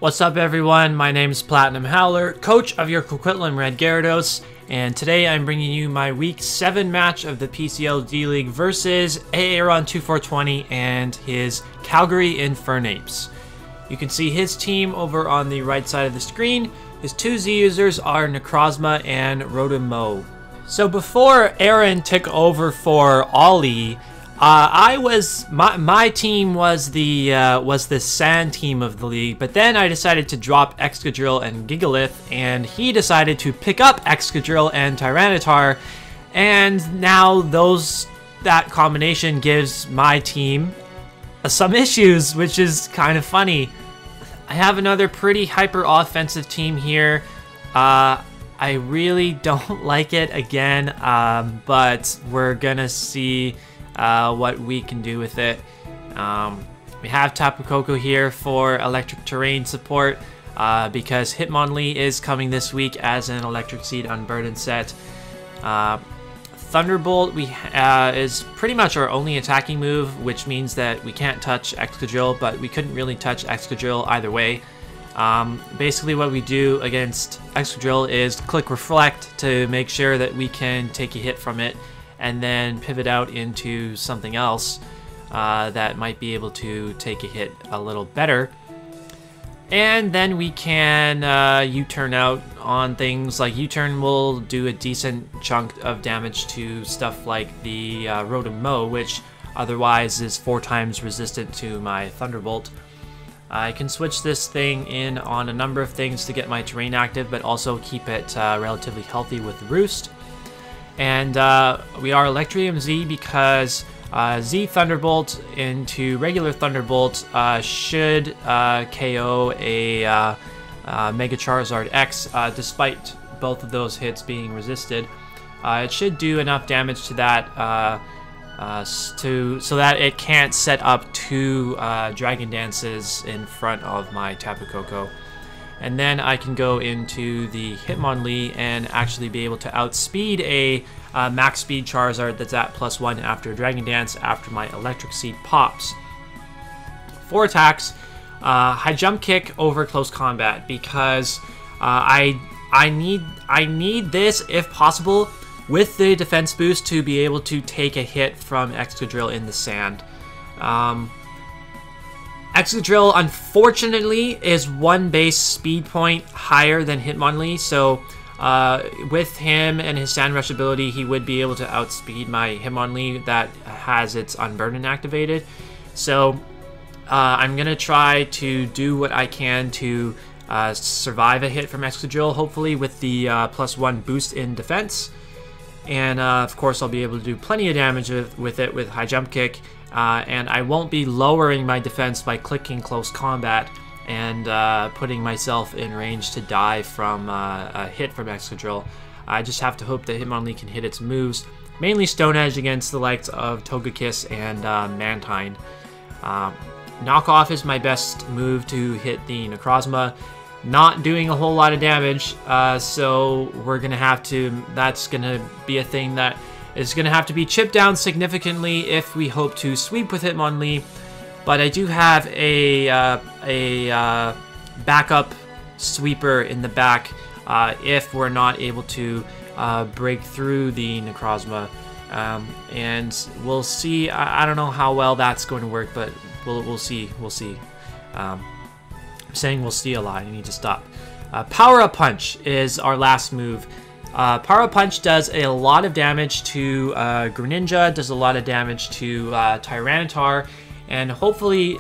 What's up everyone, my name is PlatinumHowler, coach of your Coquitlam Red Gyarados, and today I'm bringing you my Week 7 match of the PCL D-League versus Aaron2420 and his Calgary Infernapes. You can see his team over on the right side of the screen. His two Z users are Necrozma and Rotom. So before Aaron took over for Ollie, my team was the sand team of the league, but then I decided to drop Excadrill and Gigalith, and he decided to pick up Excadrill and Tyranitar, and now that combination gives my team some issues, which is kind of funny. I have another pretty hyper offensive team here. I really don't like it again, but we're gonna see what we can do with it. We have Tapu Koko here for electric terrain support because Hitmonlee is coming this week as an electric seed unburdened set. Thunderbolt is pretty much our only attacking move, which means that we can't touch Excadrill, but we couldn't really touch Excadrill either way. Basically what we do against Excadrill is click Reflect to make sure that we can take a hit from it, and then pivot out into something else that might be able to take a hit a little better. And then we can U-turn out on things like U-turn will do a decent chunk of damage to stuff like the Rotom, which otherwise is 4 times resistant to my Thunderbolt. I can switch this thing in on a number of things to get my terrain active, but also keep it relatively healthy with Roost. And we are Electrium Z because Z Thunderbolt into regular Thunderbolt should KO a Mega Charizard X, despite both of those hits being resisted. It should do enough damage to that so that it can't set up 2 Dragon Dances in front of my Tapu Koko. And then I can go into the Hitmonlee and actually be able to outspeed a max speed Charizard that's at +1 after Dragon Dance after my Electric Seed pops. 4 attacks, High Jump Kick over Close Combat because I need this if possible with the defense boost to be able to take a hit from Excadrill in the sand. Excadrill, unfortunately, is 1 base speed point higher than Hitmonlee, so with him and his Sand Rush ability, he would be able to outspeed my Hitmonlee that has its Unburden activated. So I'm going to try to do what I can to survive a hit from Excadrill, hopefully with the +1 boost in defense. And of course, I'll be able to do plenty of damage with it with High Jump Kick. And I won't be lowering my defense by clicking Close Combat and putting myself in range to die from a hit from Excadrill. I just have to hope that Hitmonlee can hit its moves, mainly Stone Edge against the likes of Togekiss and Mantine. Knockoff is my best move to hit the Necrozma. Not doing a whole lot of damage, so we're going to have to, that's going to be a thing that is going to have to be chipped down significantly if we hope to sweep with Hitmonlee. But I do have a backup sweeper in the back if we're not able to break through the Necrozma. And we'll see. I don't know how well that's going to work, but we'll see. We'll see. I'm saying we'll see a lot. I need to stop. Power Up Punch is our last move. Power Up Punch does a lot of damage to Greninja, does a lot of damage to Tyranitar, and hopefully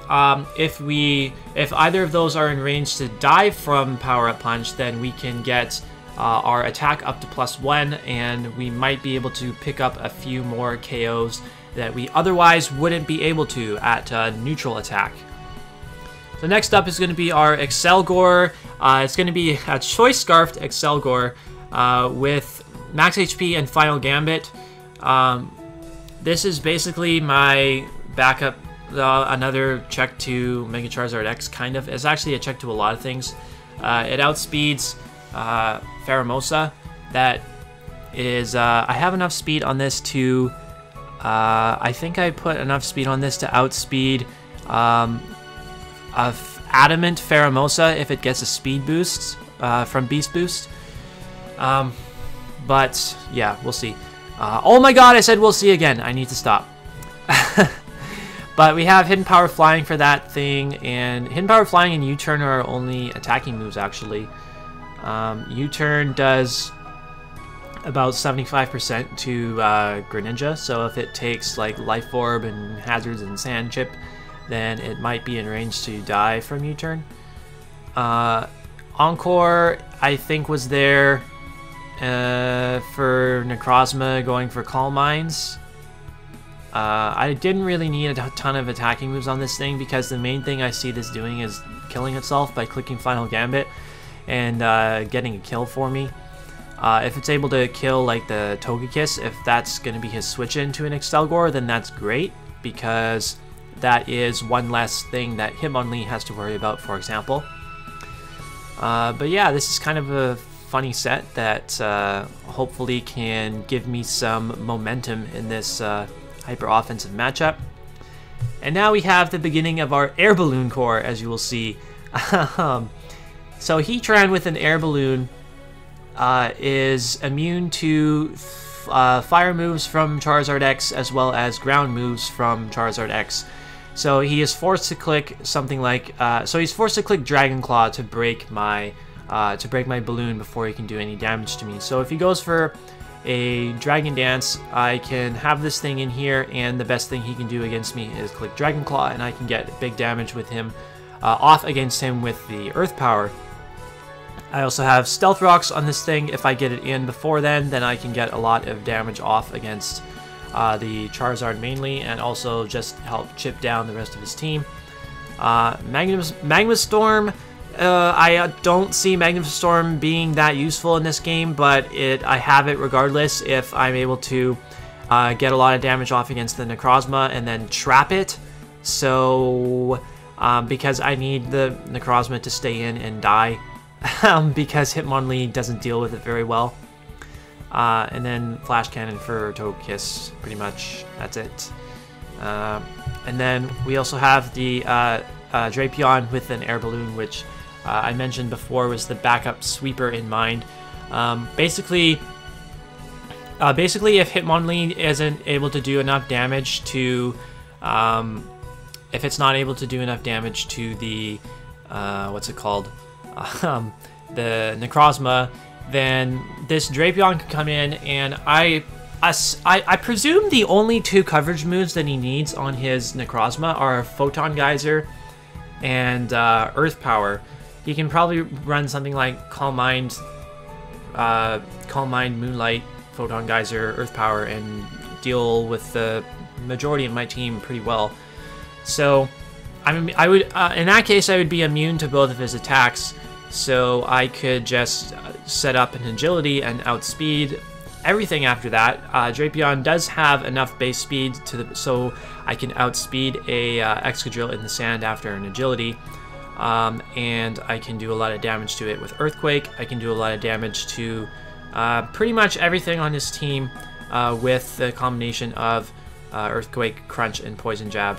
if either of those are in range to die from Power Up Punch, then we can get our attack up to +1, and we might be able to pick up a few more KOs that we otherwise wouldn't be able to at neutral attack. So next up is going to be our Excelgor. It's going to be a Choice Scarfed Excelgor with max HP and Final Gambit. This is basically my backup, another check to Mega Charizard X, kind of. It's actually a check to a lot of things. It outspeeds Pheromosa. That is, I have enough speed on this to, I think I put enough speed on this to outspeed of Adamant Pheromosa if it gets a speed boost from Beast Boost. But yeah, we'll see. Oh my god, I said we'll see again. I need to stop. But we have Hidden Power Flying for that thing, and Hidden Power Flying and U-Turn are our only attacking moves, actually. U-Turn does about 75% to Greninja, so if it takes like Life Orb and Hazards and Sand Chip, then it might be in range to die from U-Turn. Encore, I think, was there for Necrozma going for Calm Minds. I didn't really need a ton of attacking moves on this thing because the main thing I see this doing is killing itself by clicking Final Gambit and getting a kill for me. If it's able to kill like the Togekiss, if that's going to be his switch into an Excelgor, then that's great because that is one less thing that Hitmonlee has to worry about, for example. But yeah, this is kind of a funny set that hopefully can give me some momentum in this hyper offensive matchup. And now we have the beginning of our Air Balloon core, as you will see. So Heatran with an Air Balloon is immune to fire moves from Charizard X as well as ground moves from Charizard X. So he is forced to click something like he's forced to click Dragon Claw to break my balloon before he can do any damage to me. So if he goes for a Dragon Dance, I can have this thing in here, and the best thing he can do against me is click Dragon Claw, and I can get big damage with him off against him with the Earth Power. I also have Stealth Rocks on this thing. If I get it in before then I can get a lot of damage off against the Charizard mainly, and also just help chip down the rest of his team. Magma Storm, I don't see Magma Storm being that useful in this game, but I have it regardless if I'm able to get a lot of damage off against the Necrozma and then trap it. So because I need the Necrozma to stay in and die because Hitmonlee doesn't deal with it very well. And then Flash Cannon for Togekiss, pretty much, that's it. And then we also have the Drapion with an Air Balloon, which I mentioned before was the backup sweeper in mind. Basically, if Hitmonlee isn't able to do enough damage to, if it's not able to do enough damage to the, what's it called, the Necrozma, then this Drapion can come in, and I presume the only two coverage moves that he needs on his Necrozma are Photon Geyser and Earth Power. He can probably run something like Calm Mind, Moonlight, Photon Geyser, Earth Power, and deal with the majority of my team pretty well. So, I would in that case I would be immune to both of his attacks. So I could just set up an agility and outspeed everything after that. Drapion does have enough base speed so I can outspeed a Excadrill in the sand after an agility. And I can do a lot of damage to it with Earthquake. I can do a lot of damage to pretty much everything on his team with the combination of Earthquake, Crunch, and Poison Jab.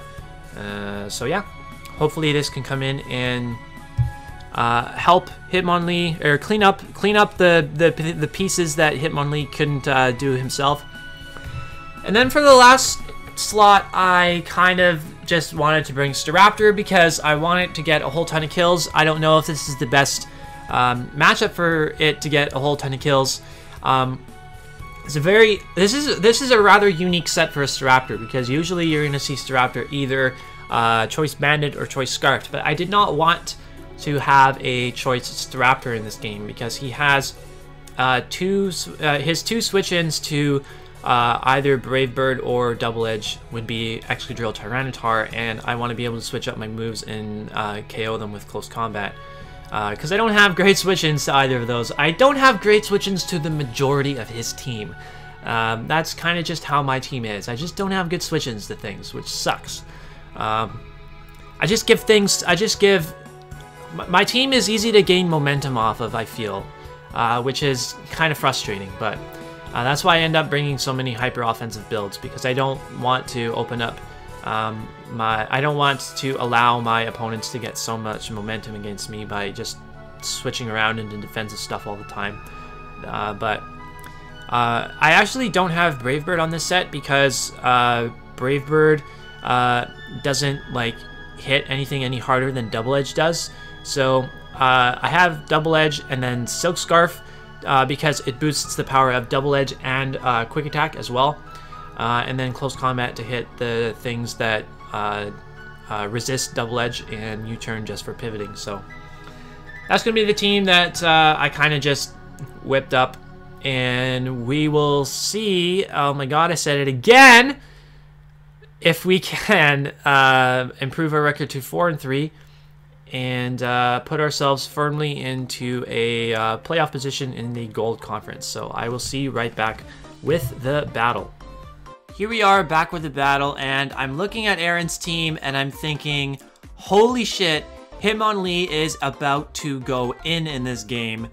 So yeah, hopefully this can come in and help Hitmonlee, or clean up the pieces that Hitmonlee couldn't do himself. And then for the last slot, I kind of just wanted to bring Staraptor because I want it to get a whole ton of kills. I don't know if this is the best matchup for it to get a whole ton of kills. This is a rather unique set for a Staraptor because usually you're going to see Staraptor either Choice Banded or Choice Scarfed, but I did not want to have a Choice Staraptor in this game because he has his two switch-ins to either Brave Bird or Double Edge would be Excadrill, Tyranitar, and I want to be able to switch up my moves and KO them with close combat. Because I don't have great switch-ins to either of those. I don't have great switch-ins to the majority of his team. That's kind of just how my team is. I just don't have good switch-ins to things, which sucks. I just give my team is easy to gain momentum off of, I feel, which is kind of frustrating, but that's why I end up bringing so many hyper offensive builds, because I don't want to open up I don't want to allow my opponents to get so much momentum against me by just switching around into defensive stuff all the time. But I actually don't have Brave Bird on this set because Brave Bird doesn't like hit anything any harder than Double Edge does. So I have Double Edge and then Silk Scarf because it boosts the power of Double Edge and Quick Attack as well. And then Close Combat to hit the things that resist Double Edge and U-turn just for pivoting. So that's going to be the team that I kind of just whipped up. And we will see, oh my god, I said it again, if we can improve our record to 4-3 and put ourselves firmly into a playoff position in the Gold Conference. So I will see you right back with the battle. Here we are back with the battle, and I'm looking at Aaron's team and I'm thinking, holy shit, Hitmonlee is about to go in this game.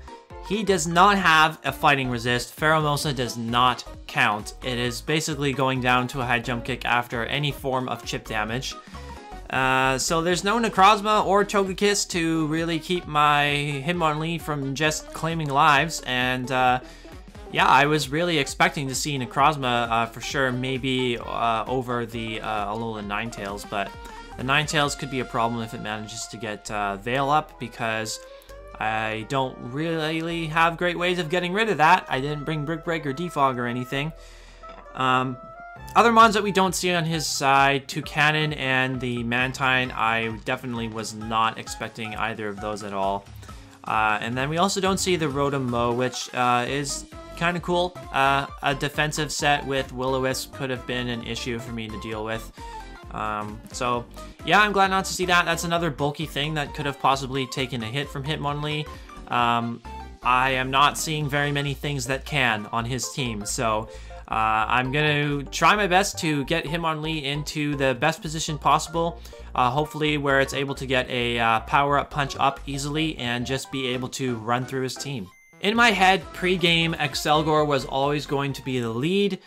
He does not have a fighting resist. Pheromosa does not count. It is basically going down to a high jump kick after any form of chip damage. So there's no Necrozma or Togekiss to really keep my Hitmonlee from just claiming lives. And yeah, I was really expecting to see Necrozma for sure, maybe over the Alola Ninetales. But the Ninetales could be a problem if it manages to get Veil up, because I don't really have great ways of getting rid of that. I didn't bring Brick Break or Defog or anything. Other mons that we don't see on his side, Toucanon and the Mantine, I definitely was not expecting either of those at all. And then we also don't see the Rotom-Mow, which is kind of cool. A defensive set with Will-O-Wisp could have been an issue for me to deal with. So yeah, I'm glad not to see that. That's another bulky thing that could have possibly taken a hit from Hitmonlee. I am not seeing very many things that can on his team, so I'm gonna try my best to get Hitmonlee into the best position possible, hopefully where it's able to get a power-up punch up easily and just be able to run through his team. In my head, pre-game, Excelgor was always going to be the lead,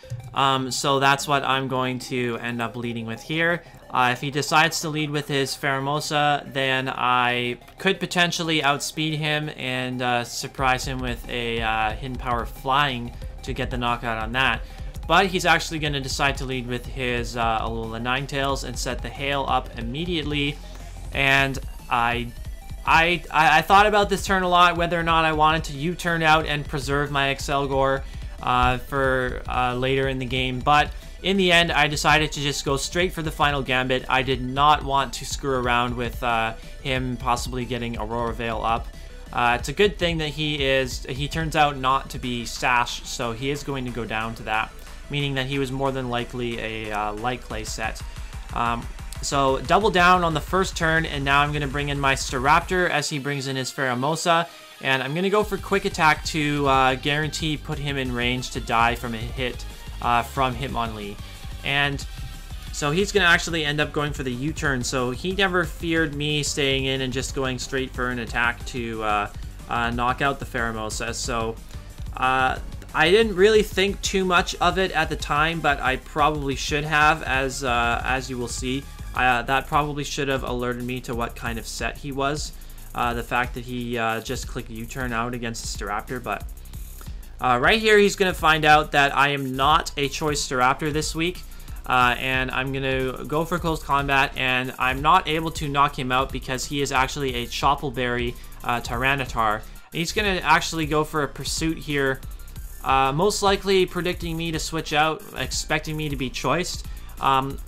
so that's what I'm going to end up leading with here. If he decides to lead with his Pheromosa, then I could potentially outspeed him and surprise him with a Hidden Power Flying to get the knockout on that. But he's actually going to decide to lead with his Alola Ninetales and set the Hail up immediately, and I thought about this turn a lot, whether or not I wanted to U-turn out and preserve my Excelgor for later in the game, but in the end, I decided to just go straight for the final Gambit. I did not want to screw around with him possibly getting Aurora Veil up. It's a good thing that he turns out not to be Sash, so he is going to go down to that, meaning that he was more than likely a Light Clay set. So double down on the first turn, and now I'm going to bring in my Staraptor as he brings in his Pheromosa, and I'm going to go for Quick Attack to guarantee put him in range to die from a hit from Hitmonlee. And so he's going to actually end up going for the U-turn, so he never feared me staying in and just going straight for an attack to knock out the Pheromosa. So I didn't really think too much of it at the time, but I probably should have, as you will see. That probably should have alerted me to what kind of set he was. The fact that he just clicked U-turn out against the Staraptor, but right here he's going to find out that I am not a choice Staraptor this week, and I'm going to go for close combat, and I'm not able to knock him out because he is actually a Choppleberry Tyranitar. And he's going to actually go for a Pursuit here, most likely predicting me to switch out, expecting me to be choiced.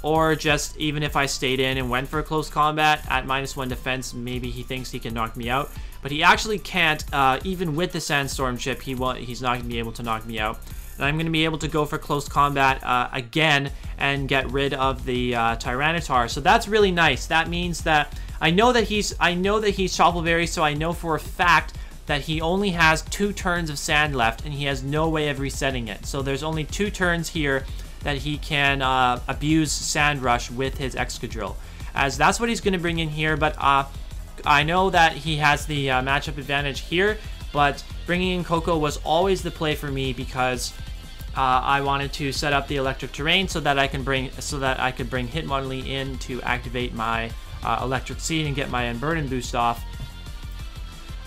Or just even if I stayed in and went for a close combat at -1 defense, maybe he thinks he can knock me out. But he actually can't, even with the Sandstorm chip, he's not going to be able to knock me out. And I'm going to be able to go for close combat again and get rid of the Tyranitar. So that's really nice. That means that I know that he's Choppleberry, so I know for a fact that he only has 2 turns of Sand left, and he has no way of resetting it. So there's only 2 turns here that he can abuse Sand Rush with his Excadrill, as that's what he's going to bring in here. But I know that he has the matchup advantage here, but bringing in Coco was always the play for me because I wanted to set up the electric terrain so that I could bring Hitmonlee in to activate my electric seed and get my Unburden boost off.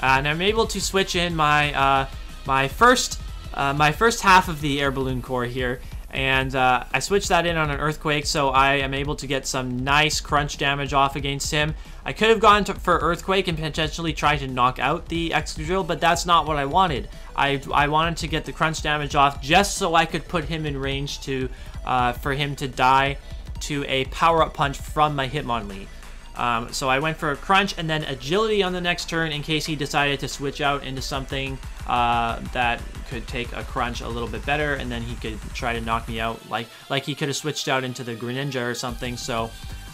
And I'm able to switch in my my first half of the air balloon core here, and I switched that in on an earthquake, so I am able to get some nice crunch damage off against him. I could have gone for earthquake and potentially tried to knock out the Excadrill, but that's not what I wanted. I wanted to get the crunch damage off just so I could put him in range to for him to die to a power-up punch from my Hitmonlee. So I went for a crunch and then agility on the next turn in case he decided to switch out into something that could take a crunch a little bit better, and then he could try to knock me out, like he could have switched out into the Greninja or something. So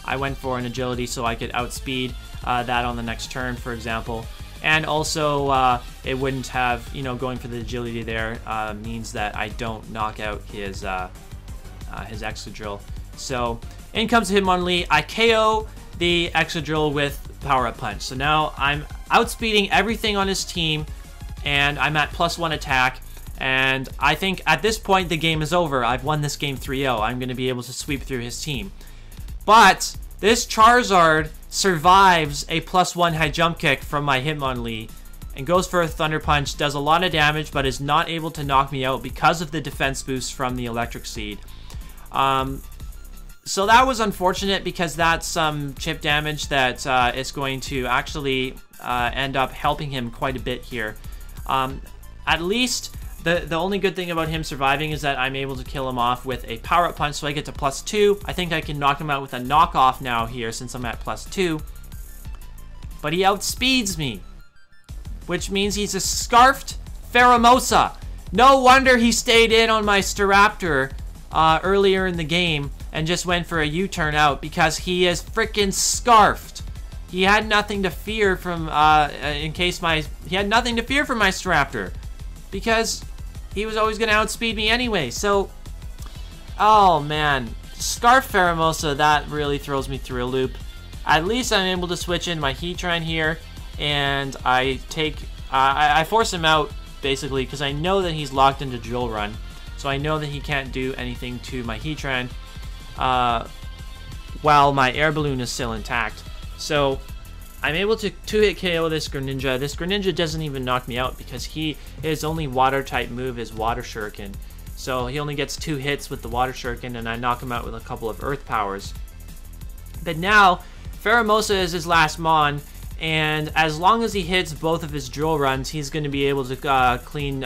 I went for an agility so I could outspeed that on the next turn, for example. And also it wouldn't have, you know, going for the agility there means that I don't knock out his Excadrill. So in comes Hitmonlee. I KO the Excadrill with power-up punch. So now I'm outspeeding everything on his team, and I'm at +1 attack. And I think at this point the game is over. I've won this game 3-0. I'm going to be able to sweep through his team. But this Charizard survives a +1 high jump kick from my Hitmonlee and goes for a Thunder Punch, does a lot of damage, but is not able to knock me out because of the defense boost from the Electric Seed. So that was unfortunate because that's some chip damage that is going to actually end up helping him quite a bit here. At least the only good thing about him surviving is that I'm able to kill him off with a power-up punch, so I get to +2. I think I can knock him out with a knockoff now here since I'm at +2. But he outspeeds me, which means he's a Scarfed Pheromosa. No wonder he stayed in on my Staraptor earlier in the game and just went for a U-turn out, because he is freaking Scarfed. He had nothing to fear from he had nothing to fear from my Staraptor, because he was always going to outspeed me anyway. So, oh man, Scarf Pheromosa, that really throws me through a loop. At least I'm able to switch in my Heatran here, and I force him out basically because I know that he's locked into Drill Run. So I know that he can't do anything to my Heatran while my air balloon is still intact. So I'm able to two-hit KO this Greninja. This Greninja doesn't even knock me out because his only water type move is Water Shuriken. So he only gets 2 hits with the Water Shuriken, and I knock him out with a couple of Earth Powers. But now Pheromosa is his last Mon, and as long as he hits both of his Drill Runs, he's going to be able to clean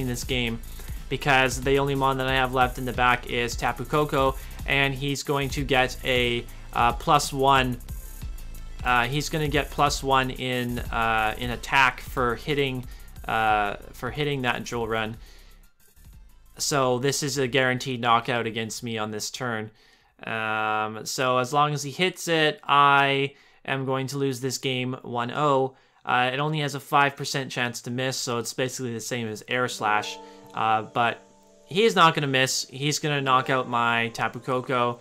this game, because the only Mon that I have left in the back is Tapu Koko, and he's going to get a +1. He's going to get +1 in attack for hitting that Drill Run. So this is a guaranteed knockout against me on this turn. So as long as he hits it, I am going to lose this game 1-0. It only has a 5% chance to miss, so it's basically the same as Air Slash. But he is not going to miss. He's going to knock out my Tapu Koko.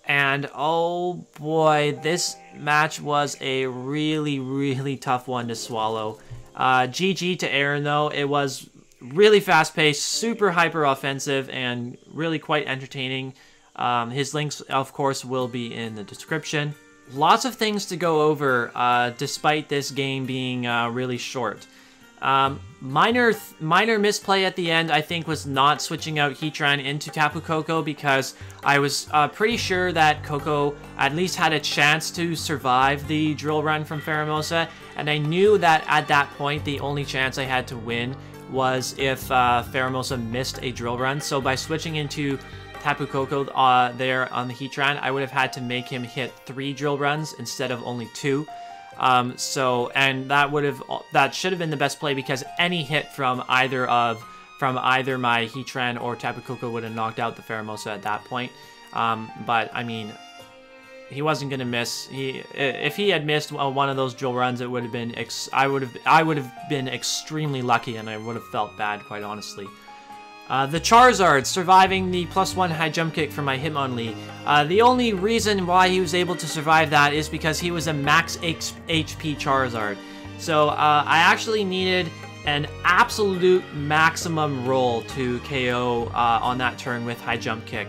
And oh boy, this match was a really, really tough one to swallow. GG to Aaron though. It was really fast-paced, super hyper-offensive, and really quite entertaining. His links, of course, will be in the description. Lots of things to go over, despite this game being really short. Minor misplay at the end, I think, was not switching out Heatran into Tapu Koko, because I was pretty sure that Koko at least had a chance to survive the Drill Run from Pheromosa, and I knew that at that point the only chance I had to win was if Pheromosa missed a Drill Run. So by switching into Tapu Koko there on the Heatran, I would have had to make him hit 3 Drill Runs instead of only 2. And that should have been the best play, because any hit from either my Heatran or Tapu Koko would have knocked out the Pheromosa at that point. But I mean, he wasn't gonna miss. If he had missed one of those Drill Runs, it would have been I would have been extremely lucky, and I would have felt bad, quite honestly. The Charizard surviving the +1 high jump kick from my Hitmonlee. The only reason why he was able to survive that is because he was a max HP Charizard. So I actually needed an absolute maximum roll to KO on that turn with high jump kick.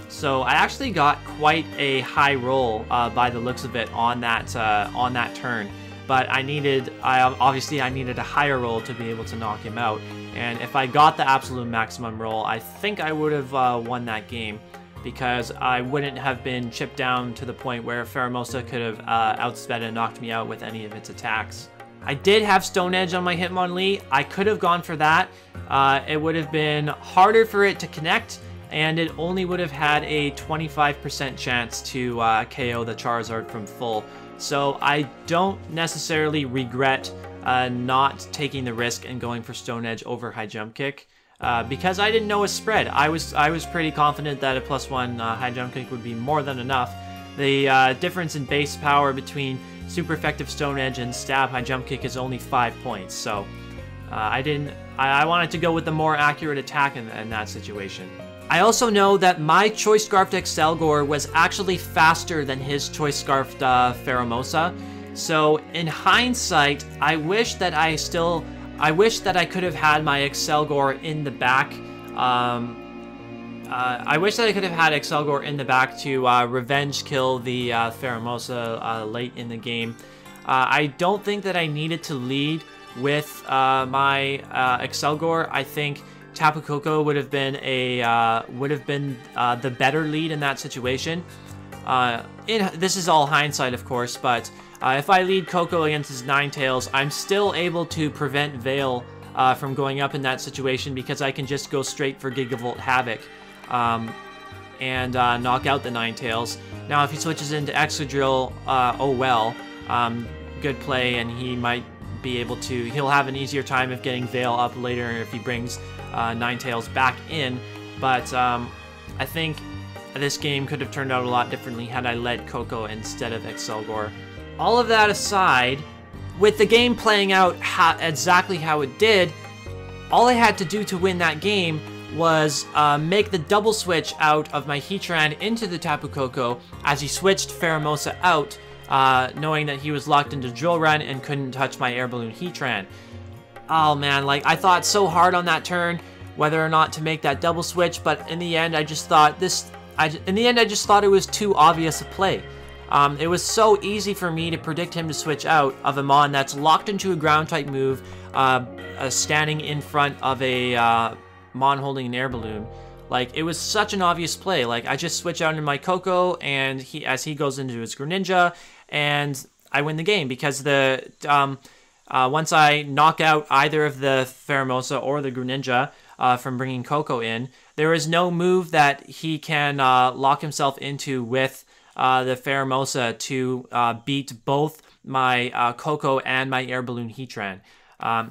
So I actually got quite a high roll by the looks of it on that turn, but I needed a higher roll to be able to knock him out. And if I got the absolute maximum roll, I think I would have won that game, because I wouldn't have been chipped down to the point where Pheromosa could have outsped and knocked me out with any of its attacks. I did have Stone Edge on my Hitmonlee. I could have gone for that. It would have been harder for it to connect, and it only would have had a 25% chance to KO the Charizard from full. So I don't necessarily regret not taking the risk and going for Stone Edge over high jump kick, because I didn't know a spread. I was pretty confident that a +1 high jump kick would be more than enough. The difference in base power between super effective Stone Edge and stab high jump kick is only 5 points, so I wanted to go with the more accurate attack in that situation. I also know that my Choice Scarfed Excelgor was actually faster than his Choice Scarfed Pheromosa, so in hindsight, I wish that I could have had my Excelgor in the back. I wish that I could have had Excelgor in the back to revenge kill the Pheromosa late in the game. I don't think that I needed to lead with my Excelgor. I think Tapu Koko would have been the better lead in that situation. This is all hindsight, of course, but if I lead Koko against his Ninetales, I'm still able to prevent Veil from going up in that situation, because I can just go straight for Gigavolt Havoc and knock out the Ninetales. Now, if he switches into Excadrill, oh well, good play, and he might be able to, he'll have an easier time of getting Veil up later if he brings Ninetales back in, but I think this game could have turned out a lot differently had I led Koko instead of Excelgor. All of that aside, with the game playing out exactly how it did, all I had to do to win that game was make the double switch out of my Heatran into the Tapu Koko as he switched Pheromosa out, knowing that he was locked into Drill Run and couldn't touch my Air Balloon Heatran. Oh man, like, I thought so hard on that turn whether or not to make that double switch, but in the end I just thought it was too obvious a play. It was so easy for me to predict him to switch out of a Mon that's locked into a ground type move, standing in front of a Mon holding an Air Balloon. Like, it was such an obvious play. Like, I just switch out into my Koko, and as he goes into his Greninja, and I win the game, because once I knock out either of the Pheromosa or the Greninja from bringing Koko in, there is no move that he can lock himself into with the Pheromosa to beat both my Koko and my Air Balloon Heatran.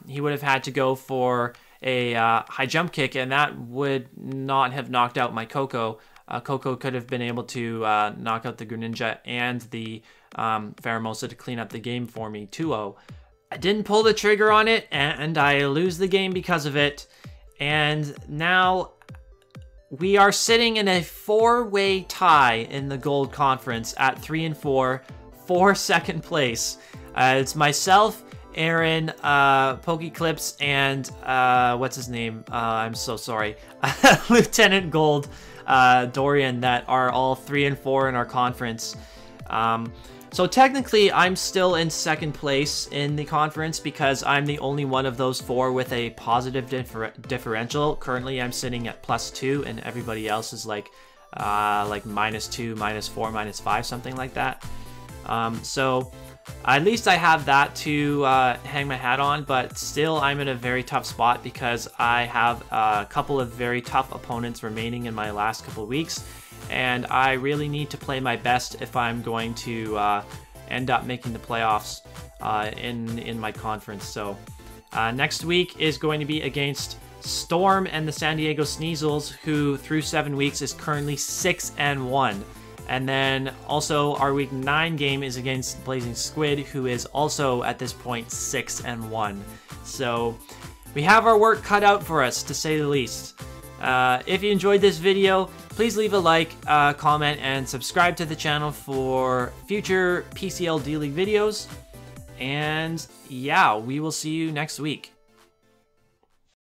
He would have had to go for a high jump kick, and that would not have knocked out my Koko. Koko could have been able to knock out the Greninja and the Pheromosa to clean up the game for me, 2-0. I didn't pull the trigger on it, and I lose the game because of it. And now we are sitting in a 4-way tie in the Gold Conference at 3 and 4 for second place. It's myself, Aaron, Pokeclips, and what's his name? I'm so sorry. Lieutenant Gold, Dorian, that are all 3 and 4 in our conference. So technically, I'm still in second place in the conference because I'm the only one of those 4 with a positive differential. Currently, I'm sitting at +2, and everybody else is like -2, -4, -5, something like that. So at least I have that to hang my hat on, but still I'm in a very tough spot because I have a couple of very tough opponents remaining in my last couple of weeks, and I really need to play my best if I'm going to end up making the playoffs in my conference. So next week is going to be against Storm and the San Diego Sneasels, who through 7 weeks is currently 6 and 1. And then also our week 9 game is against Blazing Squid, who is also at this point 6 and 1. So we have our work cut out for us, to say the least. If you enjoyed this video, please leave a like, comment, and subscribe to the channel for future PCL D-League videos. And yeah, we will see you next week.